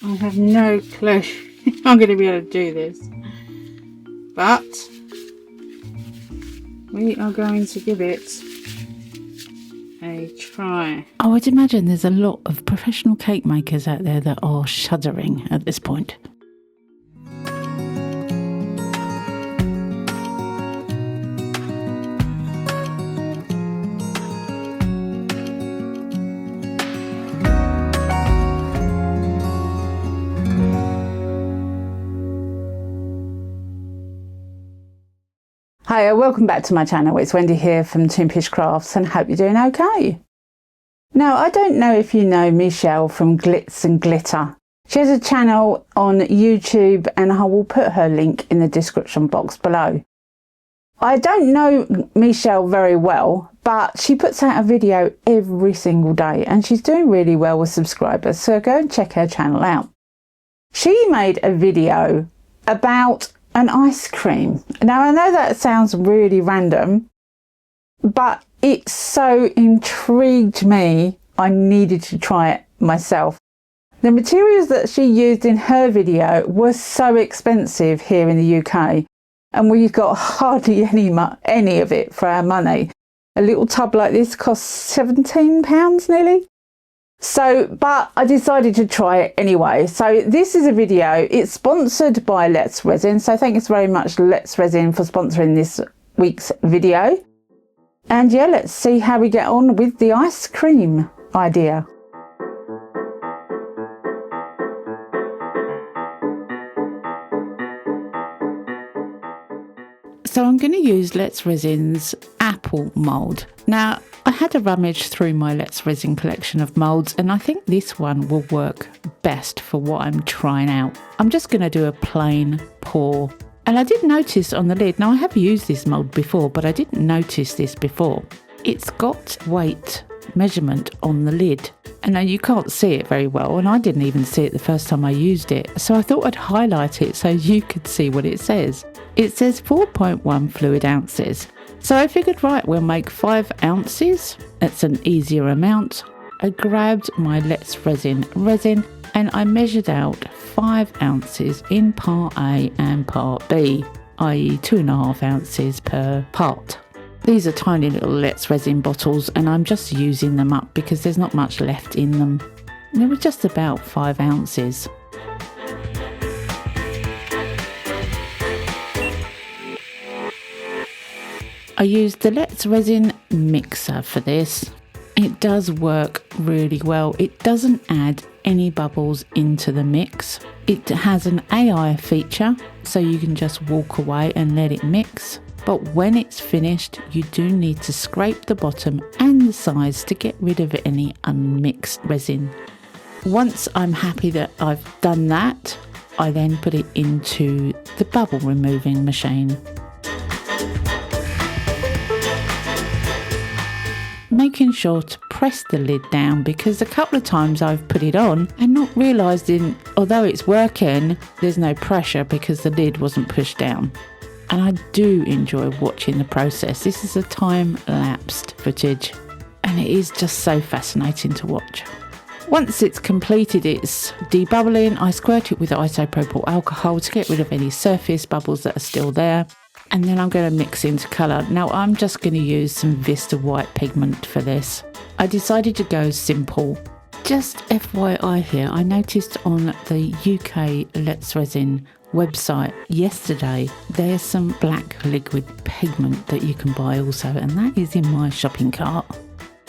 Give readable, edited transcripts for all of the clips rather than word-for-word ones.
I have no clue I'm going to be able to do this, but we are going to give it a try. I would imagine there's a lot of professional cake makers out there that are shuddering at this point. Hi, welcome back to my channel. It's Wendy here from Toonpish Crafts and hope you're doing okay. Now, I don't know if you know Michelle from Glitz and Glitter. She has a channel on YouTube and I will put her link in the description box below. I don't know Michelle very well, but she puts out a video every single day and she's doing really well with subscribers, so go and check her channel out. She made a video about an ice cream. Now, I know that sounds really random, but it so intrigued me, I needed to try it myself. The materials that she used in her video were so expensive here in the UK, and we got hardly any of it for our money. A little tub like this costs £17 nearly. So, but I decided to try it anyway. So this is a video. It's sponsored by Let's Resin. So thanks very much Let's Resin for sponsoring this week's video. And yeah, let's see how we get on with the ice cream idea. So I'm going to use Let's Resin's apple mould. Now, I had a rummage through my Let's Resin collection of moulds and I think this one will work best for what I'm trying out. I'm just going to do a plain pour. And I did notice on the lid, now I have used this mould before, but I didn't notice this before. It's got weight measurement on the lid. And now you can't see it very well, and I didn't even see it the first time I used it. So I thought I'd highlight it so you could see what it says. It says 4.1 fluid ounces. So I figured, right, we'll make 5 ounces. That's an easier amount. I grabbed my Let's Resin resin and I measured out 5 ounces in part A and part B, i.e. 2.5 ounces per part. These are tiny little Let's Resin bottles and I'm just using them up because there's not much left in them. They were just about 5 ounces. I used the Let's Resin mixer for this. It does work really well. It doesn't add any bubbles into the mix. It has an AI feature, so you can just walk away and let it mix. But when it's finished, you do need to scrape the bottom and the sides to get rid of any unmixed resin. Once I'm happy that I've done that, I then put it into the bubble removing machine. Making sure to press the lid down because a couple of times I've put it on and not realising, although it's working, there's no pressure because the lid wasn't pushed down. And I do enjoy watching the process. This is a time-lapsed footage and it is just so fascinating to watch. Once it's completed its debubbling, I squirt it with isopropyl alcohol to get rid of any surface bubbles that are still there. And then I'm going to mix into colour. Now I'm just going to use some Vista white pigment for this. I decided to go simple. Just FYI here, I noticed on the UK Let's Resin website yesterday there's some black liquid pigment that you can buy also, and that is in my shopping cart.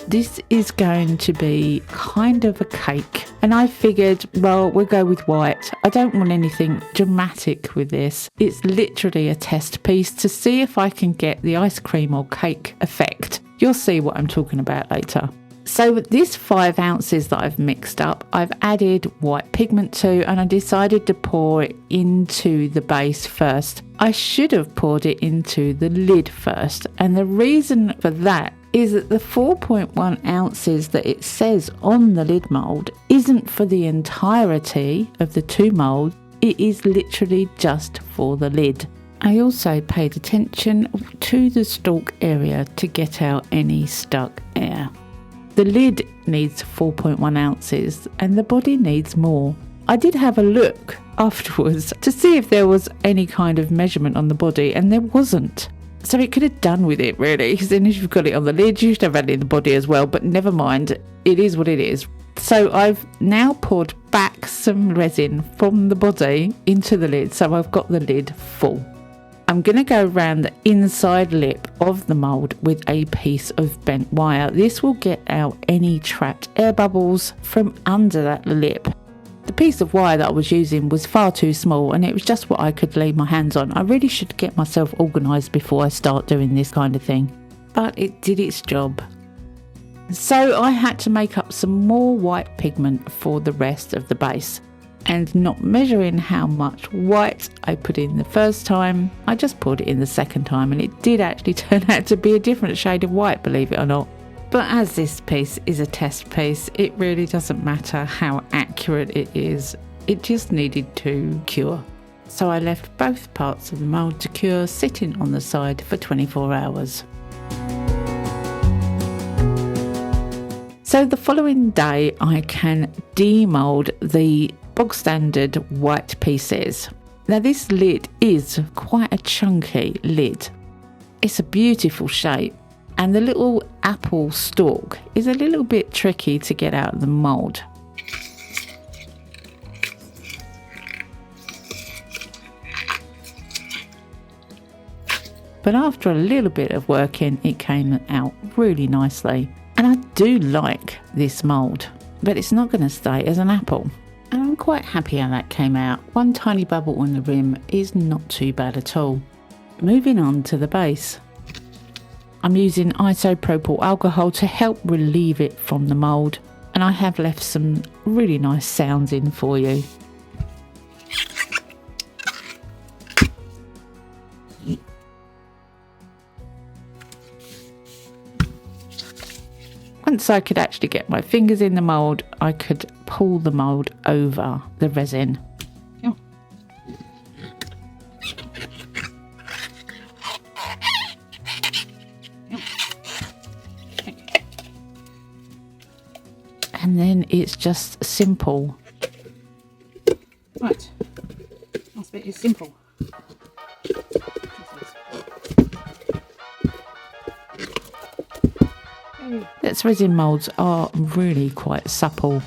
This is going to be kind of a cake and I figured, well, we'll go with white. I don't want anything dramatic with this. It's literally a test piece to see if I can get the ice cream or cake effect. You'll see what I'm talking about later. So with this 5 ounces that I've mixed up, I've added white pigment to, and I decided to pour it into the base first. I should have poured it into the lid first, and the reason for that is that the 4.1 ounces that it says on the lid mould isn't for the entirety of the 2 mould, it is literally just for the lid. I also paid attention to the stalk area to get out any stuck air. The lid needs 4.1 ounces and the body needs more. I did have a look afterwards to see if there was any kind of measurement on the body, and there wasn't. So it could have done with it, really, because then if you've got it on the lid, you should have had it in the body as well, but never mind, it is what it is. So I've now poured back some resin from the body into the lid, so I've got the lid full. I'm going to go around the inside lip of the mould with a piece of bent wire. This will get out any trapped air bubbles from under that lip. The piece of wire that I was using was far too small, and it was just what I could lay my hands on. I really should get myself organised before I start doing this kind of thing. But it did its job. So I had to make up some more white pigment for the rest of the base. And not measuring how much white I put in the first time, I just poured it in the second time, and it did actually turn out to be a different shade of white, believe it or not. But as this piece is a test piece, it really doesn't matter how accurate it is. It just needed to cure. So I left both parts of the mould to cure, sitting on the side for 24 hours. So the following day I can demould the bog standard white pieces. Now this lid is quite a chunky lid. It's a beautiful shape, and the little apple stalk is a little bit tricky to get out of the mould. But after a little bit of working, it came out really nicely. And I do like this mould, but it's not going to stay as an apple. And I'm quite happy how that came out. One tiny bubble on the rim is not too bad at all. Moving on to the base. I'm using isopropyl alcohol to help relieve it from the mould, and I have left some really nice sounds in for you. Once I could actually get my fingers in the mould, I could pull the mould over the resin. Yeah. And then it's just simple. Right. Last bit is simple. Its resin moulds are really quite supple,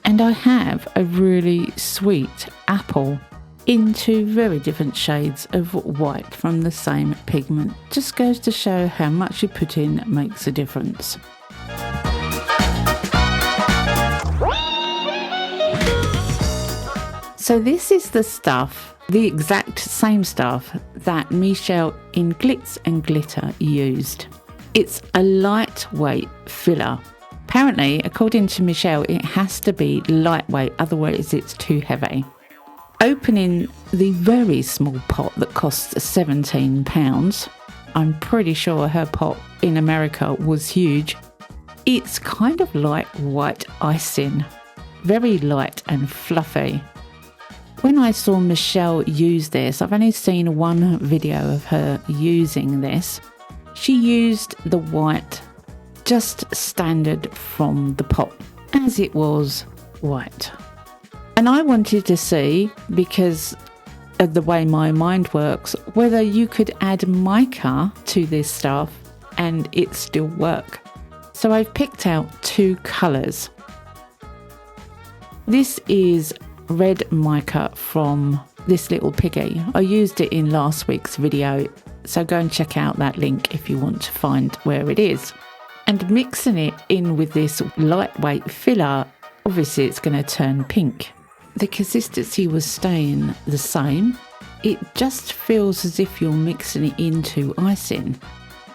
and I have a really sweet apple in two very different shades of white from the same pigment. Just goes to show how much you put in makes a difference. So this is the stuff, the exact same stuff that Michelle in Glitz and Glitter used. It's a lightweight filler. Apparently, according to Michelle, it has to be lightweight, otherwise it's too heavy. Opening the very small pot that costs £17, I'm pretty sure her pot in America was huge. It's kind of like white icing, very light and fluffy. When I saw Michelle use this, I've only seen one video of her using this. She used the white just standard from the pot, as it was white. And I wanted to see, because of the way my mind works, whether you could add mica to this stuff and it still work. So I've picked out two colours. This is red mica from this little piggy. I used it in last week's video, so go and check out that link if you want to find where it is. And mixing it in with this lightweight filler, obviously it's going to turn pink. The consistency was staying the same. It just feels as if you're mixing it into icing.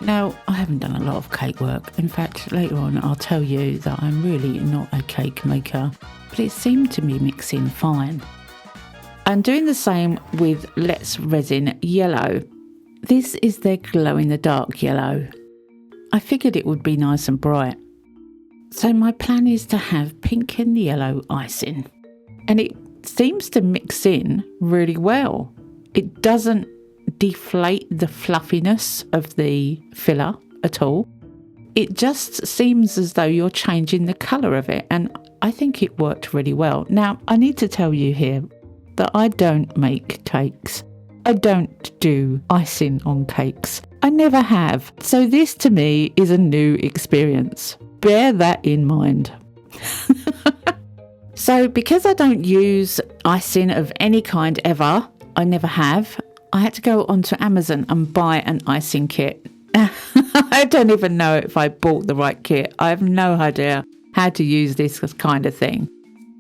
Now, I haven't done a lot of cake work. In fact, later on I'll tell you that I'm really not a cake maker, but it seemed to be mixing fine. I'm doing the same with Let's Resin Yellow. This is their glow-in-the-dark yellow. I figured it would be nice and bright. So my plan is to have pink and yellow icing. And it seems to mix in really well. It doesn't deflate the fluffiness of the filler at all. It just seems as though you're changing the colour of it. And I think it worked really well. Now, I need to tell you here that I don't make cakes. I don't do icing on cakes. I never have. So this to me is a new experience. Bear that in mind. So because I don't use icing of any kind ever, I never have, I had to go onto Amazon and buy an icing kit. I don't even know if I bought the right kit. I have no idea how to use this kind of thing.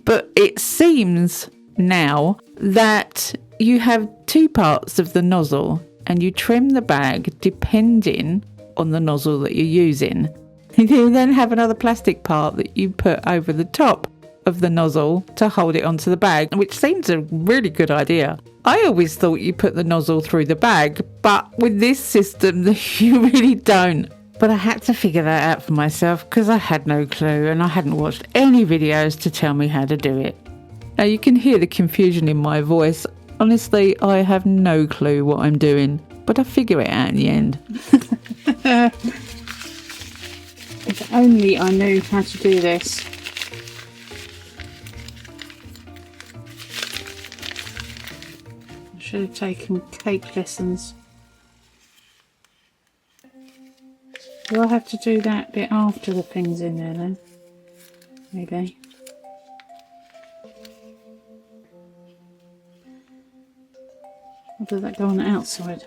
But it seems now that you have two parts of the nozzle and you trim the bag depending on the nozzle that you're using. You then have another plastic part that you put over the top of the nozzle to hold it onto the bag, which seems a really good idea. I always thought you put the nozzle through the bag, but with this system you really don't. But I had to figure that out for myself because I had no clue and I hadn't watched any videos to tell me how to do it. Now you can hear the confusion in my voice. Honestly, I have no clue what I'm doing, but I figure it out in the end. If only I knew how to do this. I should have taken cake lessons. Do I have to do that bit after the thing's in there then? Maybe. Or does that go on the outside?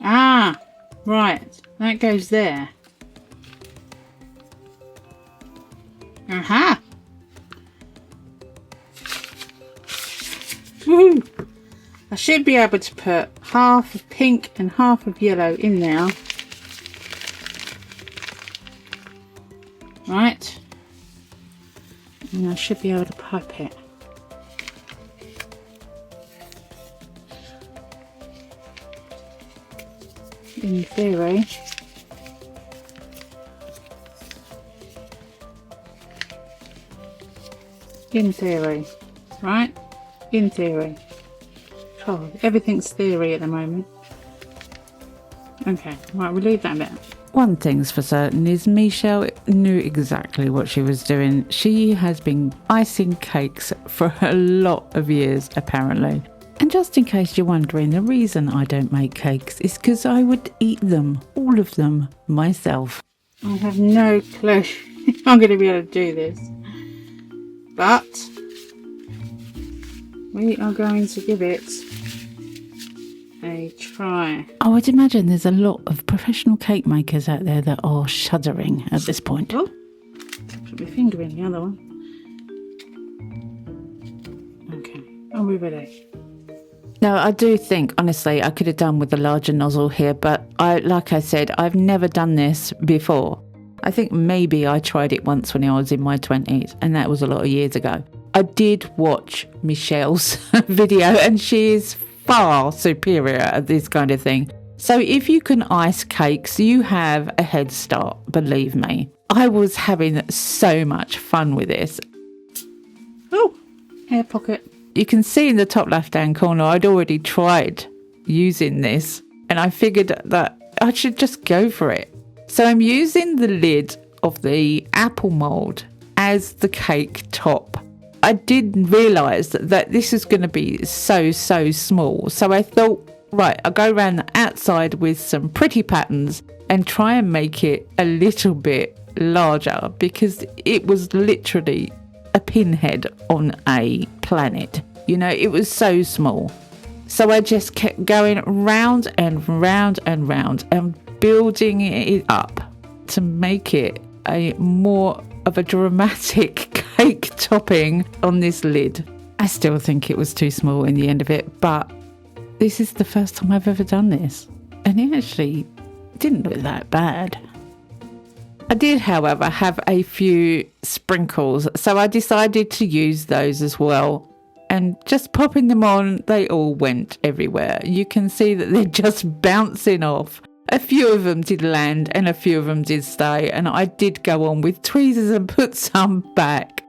Ah! Right, that goes there. Aha! Woo! I should be able to put half of pink and half of yellow in now. Right. And I should be able to pipe it. In theory. In theory. Right? In theory. Oh, everything's theory at the moment. Okay, right, we'll leave that bit. One thing's for certain is Michelle knew exactly what she was doing. She has been icing cakes for a lot of years, apparently. And just in case you're wondering, the reason I don't make cakes is because I would eat them, all of them, myself. I have no clue if I'm going to be able to do this. But we are going to give it a try. I would imagine there's a lot of professional cake makers out there that are shuddering at this point. Oh, put my finger in the other one. Okay, are we ready? No, I do think, honestly, I could have done with a larger nozzle here, but like I said, I've never done this before. I think maybe I tried it once when I was in my 20s, and that was a lot of years ago. I did watch Michelle's video, and she is far superior at this kind of thing. So if you can ice cakes, you have a head start, believe me. I was having so much fun with this. Oh, air pocket. You can see in the top left-hand corner, I'd already tried using this, and I figured that I should just go for it. So I'm using the lid of the apple mould as the cake top. I didn't realise that this is going to be so small. So I thought, right, I'll go around the outside with some pretty patterns and try and make it a little bit larger, because it was literally a pinhead on a planet. You know, it was so small. So I just kept going round and round and round and building it up to make it a more of a dramatic cake topping on this lid. I still think it was too small in the end of it, but this is the first time I've ever done this, and it actually didn't look that bad. I did, however, have a few sprinkles, so I decided to use those as well. And just popping them on, they all went everywhere. You can see that they're just bouncing off. A few of them did land and a few of them did stay. And I did go on with tweezers and put some back.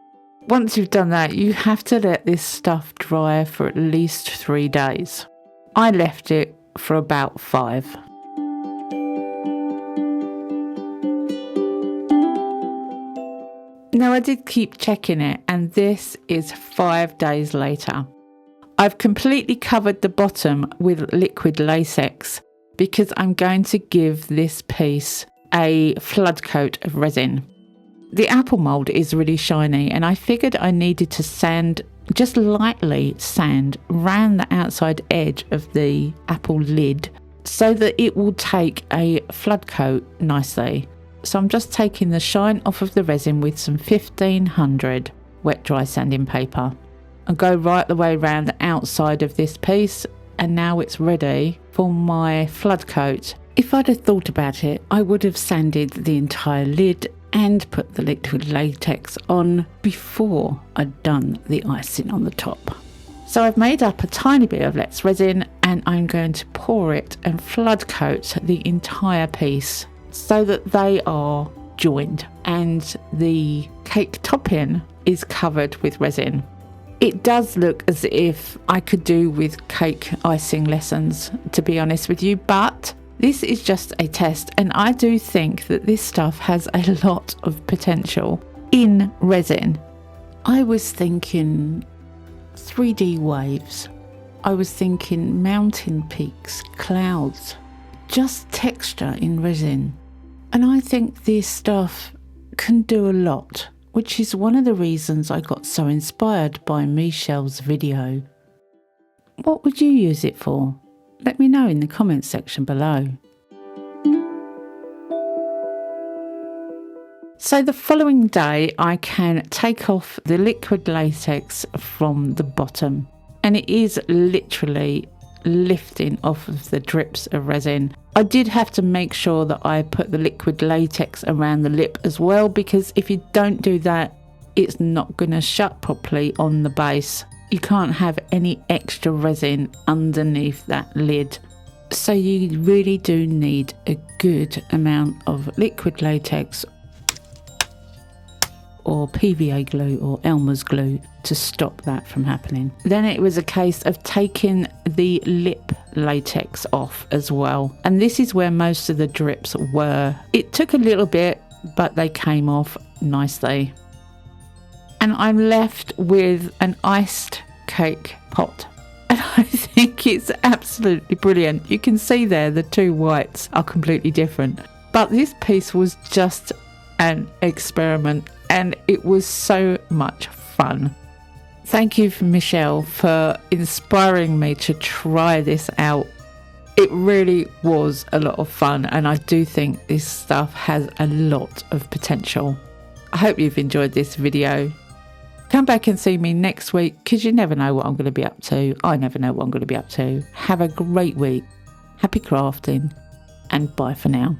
Once you've done that, you have to let this stuff dry for at least 3 days. I left it for about 5. I did keep checking it, and this is 5 days later. I've completely covered the bottom with liquid latex because I'm going to give this piece a flood coat of resin. The apple mould is really shiny, and I figured I needed to sand, just lightly sand, around the outside edge of the apple lid so that it will take a flood coat nicely. So I'm just taking the shine off of the resin with some 1500 wet dry sanding paper and go right the way around the outside of this piece, and now it's ready for my flood coat. If I'd have thought about it, I would have sanded the entire lid and put the liquid latex on before I'd done the icing on the top. So I've made up a tiny bit of Let's Resin, and I'm going to pour it and flood coat the entire piece so that they are joined and the cake topping is covered with resin. It does look as if I could do with cake icing lessons, to be honest with you, but this is just a test, and I do think that this stuff has a lot of potential in resin. I was thinking 3D waves. I was thinking mountain peaks, clouds, just texture in resin. And I think this stuff can do a lot, which is one of the reasons I got so inspired by Michelle's video. What would you use it for? Let me know in the comments section below. So the following day I can take off the liquid latex from the bottom, and it is literally lifting off of the drips of resin. I did have to make sure that I put the liquid latex around the lip as well, because if you don't do that, it's not going to shut properly on the base. You can't have any extra resin underneath that lid. So you really do need a good amount of liquid latex or PVA glue or Elmer's glue to stop that from happening. Then it was a case of taking the lip latex off as well, and this is where most of the drips were. It took a little bit, but they came off nicely. And I'm left with an iced cake pot, and I think it's absolutely brilliant. You can see there the two whites are completely different, but this piece was just an experiment, and it was so much fun. Thank you, Michelle, for inspiring me to try this out. It really was a lot of fun, and I do think this stuff has a lot of potential. I hope you've enjoyed this video. Come back and see me next week, because you never know what I'm going to be up to. I never know what I'm going to be up to. Have a great week. Happy crafting, and bye for now.